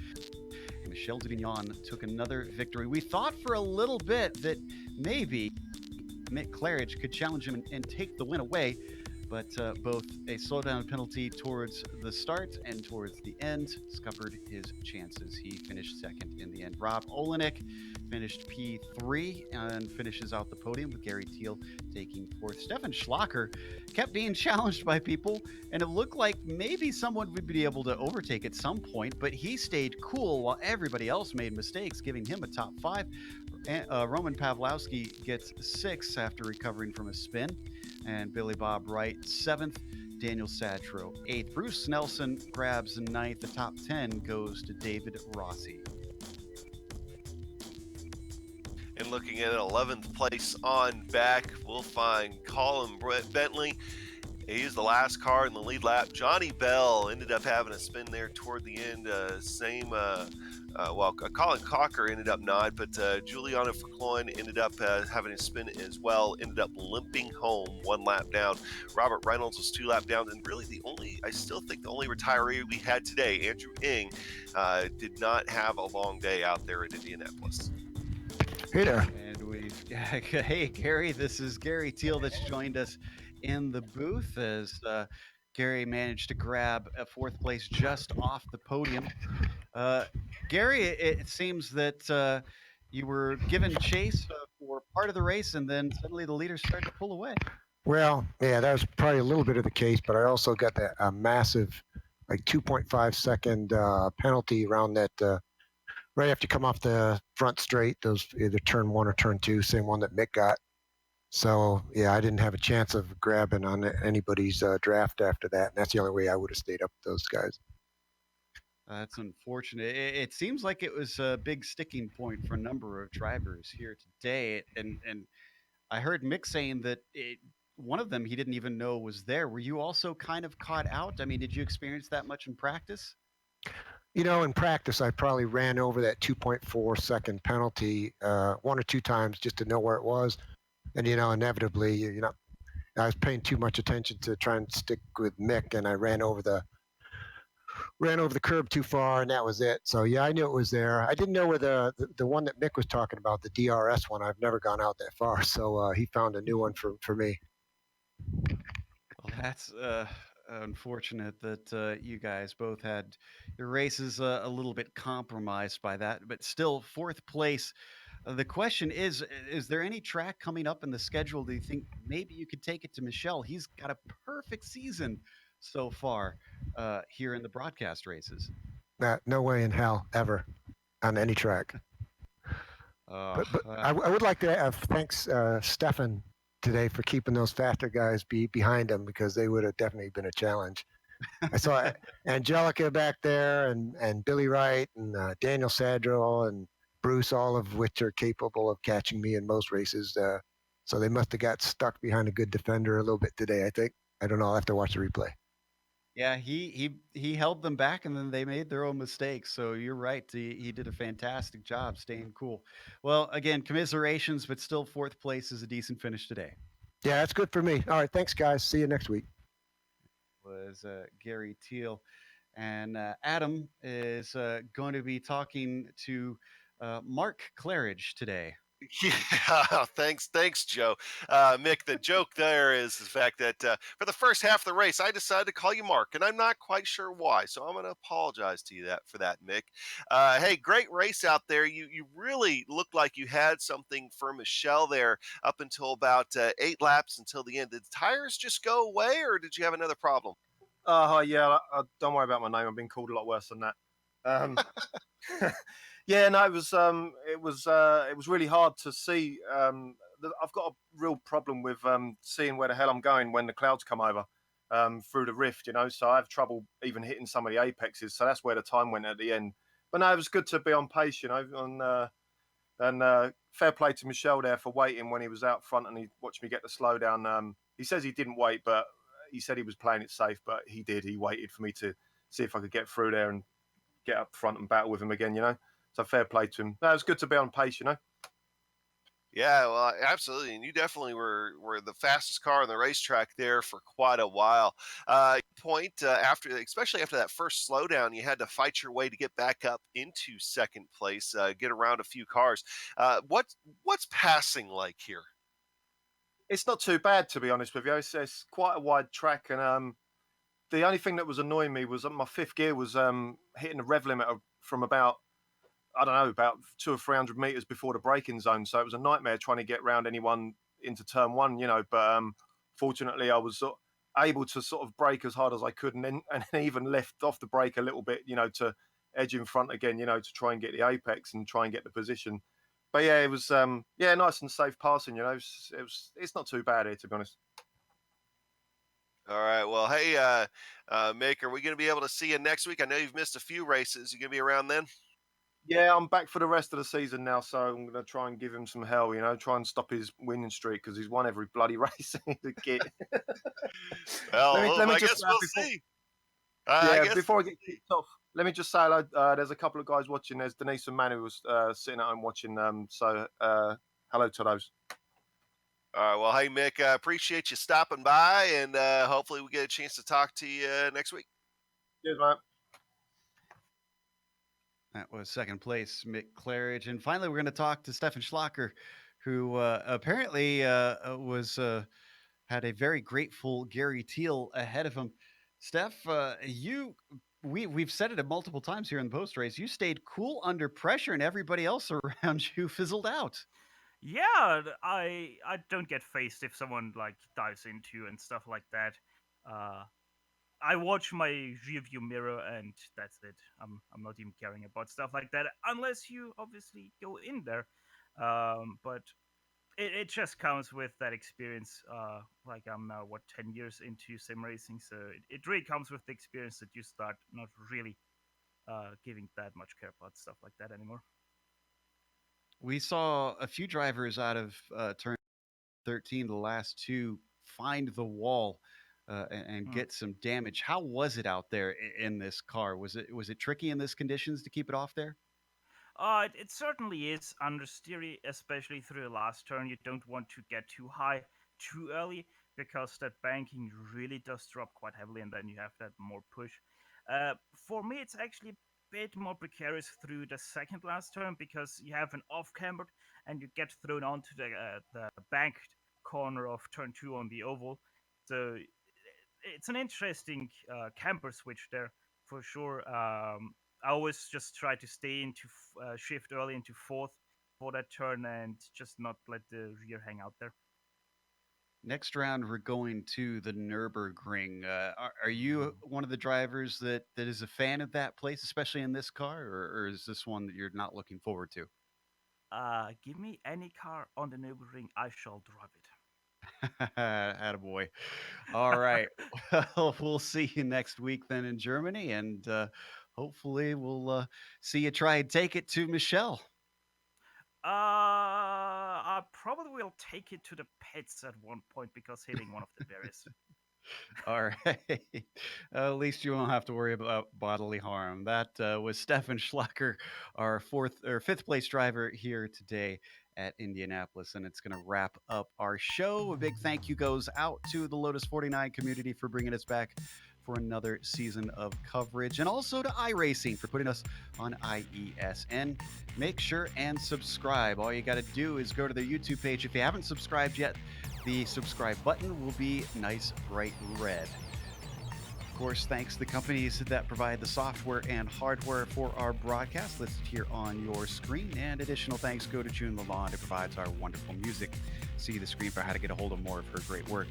Michel Duvignon took another victory. We thought for a little bit that maybe Mick Claridge could challenge him and take the win away, but both a slowdown penalty towards the start and towards the end scuppered his chances. He finished second in the end. Rob Olenek finished P3 and finishes out the podium with Gary Teal taking fourth. Stefan Schlacher kept being challenged by people, and it looked like maybe someone would be able to overtake at some point, but he stayed cool while everybody else made mistakes, giving him a top 5. Roman Pawlowski gets 6th after recovering from a spin, and Billy Bob Wright 7th. Daniel Sadro 8th. Bruce Nelson grabs 9th. The top 10 goes to David Rossi. And looking at 11th place on back, we'll find Colin Bentley. He's the last car in the lead lap. Johnny Bell ended up having a spin there toward the end. Colin Cocker ended up not, but Giuliano Vercloin ended up having a spin as well, ended up limping home 1 lap down. Robert Reynolds was 2 laps down, and really the only retiree we had today, Andrew Ng, did not have a long day out there at Indianapolis. Hey there. And hey, Gary, this is Gary Teal that's joined us in the booth as Gary managed to grab a 4th place just off the podium. Gary, it seems that you were given chase for part of the race, and then suddenly the leaders started to pull away. Well, yeah, that was probably a little bit of the case, but I also got that massive, like 2.5 second penalty around that right after you come off the front straight, those either turn 1 or turn 2, same one that Mick got. So, yeah, I didn't have a chance of grabbing on anybody's draft after that, and that's the only way I would have stayed up with those guys. That's unfortunate. It seems like it was a big sticking point for a number of drivers here today, and I heard Mick saying that one of them he didn't even know was there. Were you also kind of caught out? I mean, did you experience that much in practice? You know, in practice, I probably ran over that 2.4 second penalty 1 or 2 times just to know where it was. And, you know, inevitably, I was paying too much attention to try and stick with Mick, and I ran over the curb too far, and that was it. So, yeah, I knew it was there. I didn't know where the one that Mick was talking about, the DRS one. I've never gone out that far. So he found a new one for me. Well, that's unfortunate that you guys both had your races a little bit compromised by that, but still 4th place. The question is there any track coming up in the schedule? Do you think maybe you could take it to Michel? He's got a perfect season so far here in the broadcast races. No way in hell ever on any track. But I would like to thanks Stefan today for keeping those faster guys behind him, because they would have definitely been a challenge. I saw Angelica back there and Billy Wright and Daniel Sadro and Bruce, all of which are capable of catching me in most races. So they must have got stuck behind a good defender a little bit today, I think. I don't know. I'll have to watch the replay. Yeah, he held them back, and then they made their own mistakes. So you're right. He did a fantastic job staying cool. Well, again, commiserations, but still 4th place is a decent finish today. Yeah, that's good for me. All right, thanks, guys. See you next week. Was Gary Teal. And Adam is going to be talking to Mark Claridge today. Yeah, thanks, Joe. Mick, the joke there is the fact that for the first half of the race, I decided to call you Mark, and I'm not quite sure why. So I'm going to apologize to you for that, Mick. Hey, great race out there. You really looked like you had something for Michel there up until about 8 laps until the end. Did the tires just go away, or did you have another problem? Yeah, don't worry about my name. I've been called a lot worse than that. Yeah, no, it was really hard to see. I've got a real problem with seeing where the hell I'm going when the clouds come over through the rift, so I have trouble even hitting some of the apexes. So that's where the time went at the end. But no, it was good to be on pace, and fair play to Michel there for waiting when he was out front and he watched me get the slowdown. He says he didn't wait, but he said he was playing it safe, but he did. He waited for me to see if I could get through there and get up front and battle with him again, So fair play to him. No, it was good to be on pace, Yeah, well, absolutely, and you definitely were the fastest car on the racetrack there for quite a while. After, especially after that first slowdown, you had to fight your way to get back up into second place, get around a few cars. What's passing like here? It's not too bad, to be honest with you. It's quite a wide track, and the only thing that was annoying me was that my fifth gear was hitting the rev limiter from about, I don't know, about 200 or 300 meters before the braking zone. So it was a nightmare trying to get around anyone into turn one, But fortunately, I was able to sort of brake as hard as I could, and then even left off the brake a little bit, to edge in front again, to try and get the apex and try and get the position. But yeah, it was nice and safe passing. It's not too bad here, to be honest. All right. Well, hey, Mick, are we going to be able to see you next week? I know you've missed a few races. You going to be around then? Yeah, I'm back for the rest of the season now, so I'm going to try and give him some hell, try and stop his winning streak because he's won every bloody race in the kit. Well, let me I just guess we'll see. Before I get kicked off, let me just say hello. There's a couple of guys watching. There's Denise and Manu was sitting at home watching. So hello to those. All right. Well, hey, Mick, I appreciate you stopping by, and hopefully we get a chance to talk to you next week. Cheers, man. That was second place, Mick Claridge. And finally, we're going to talk to Stefan Schlacker, who apparently had a very grateful Gary Teal ahead of him. Steph, we've said it multiple times here in the post race. You stayed cool under pressure, and everybody else around you fizzled out. Yeah, I don't get phased if someone like dives into and stuff like that. I watch my rearview mirror and that's it. I'm not even caring about stuff like that unless you obviously go in there. But it just comes with that experience. Like I'm now 10 years into sim racing, so it really comes with the experience that you start not really giving that much care about stuff like that anymore. We saw a few drivers out of turn 13, the last two, find the wall and get some damage. How was it out there in this car? Was it tricky in these conditions to keep it off there? It certainly is understeery, especially through the last turn. You don't want to get too high too early because that banking really does drop quite heavily, and then you have that more push. For me, it's actually a bit more precarious through the second last turn because you have an off cambered and you get thrown onto the banked corner of turn 2 on the oval. So it's an interesting camber switch there for sure. I always just try to stay into shift early into fourth for that turn and just not let the rear hang out there. Next round, we're going to the Nürburgring. Are you one of the drivers that is a fan of that place, especially in this car, or is this one that you're not looking forward to? Give me any car on the Nürburgring, I shall drive it. Attaboy. All right. Well, we'll see you next week then in Germany, and hopefully we'll see you try and take it to Michelle. I probably will take it to the pits at one point because hitting one of the barriers. All right. At least you won't have to worry about bodily harm. That was Stefan Schlacker, our fifth place driver here today at Indianapolis, and it's going to wrap up our show. A big thank you goes out to the Lotus 49 community for bringing us back for another season of coverage, and also to iRacing for putting us on IESN. Make sure and subscribe. All you got to do is go to their YouTube page. If you haven't subscribed yet, the subscribe button will be nice bright red. Of course, thanks to the companies that provide the software and hardware for our broadcast listed here on your screen. And additional thanks go to June Lalonde, who provides our wonderful music. See the screen for how to get a hold of more of her great work.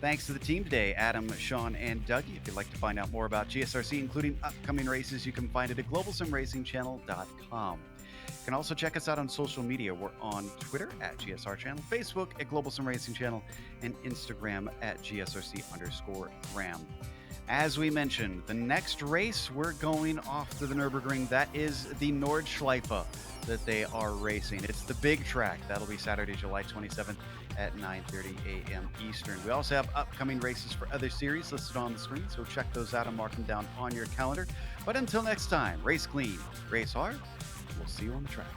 Thanks to the team today, Adam, Sean, and Dougie. If you'd like to find out more about GSRC, including upcoming races, you can find it at globalsimracingchannel.com. You can also check us out on social media. We're on Twitter at GSR Channel, Facebook at Global Sim Racing Channel, and Instagram at GSRC_Gram. As we mentioned, the next race we're going off to the Nürburgring. That is the Nordschleife that they are racing. It's the big track. That'll be Saturday, July 27th at 9:30 a.m. Eastern. We also have upcoming races for other series listed on the screen, so check those out and mark them down on your calendar. But until next time, race clean, race hard. We'll see you on the track.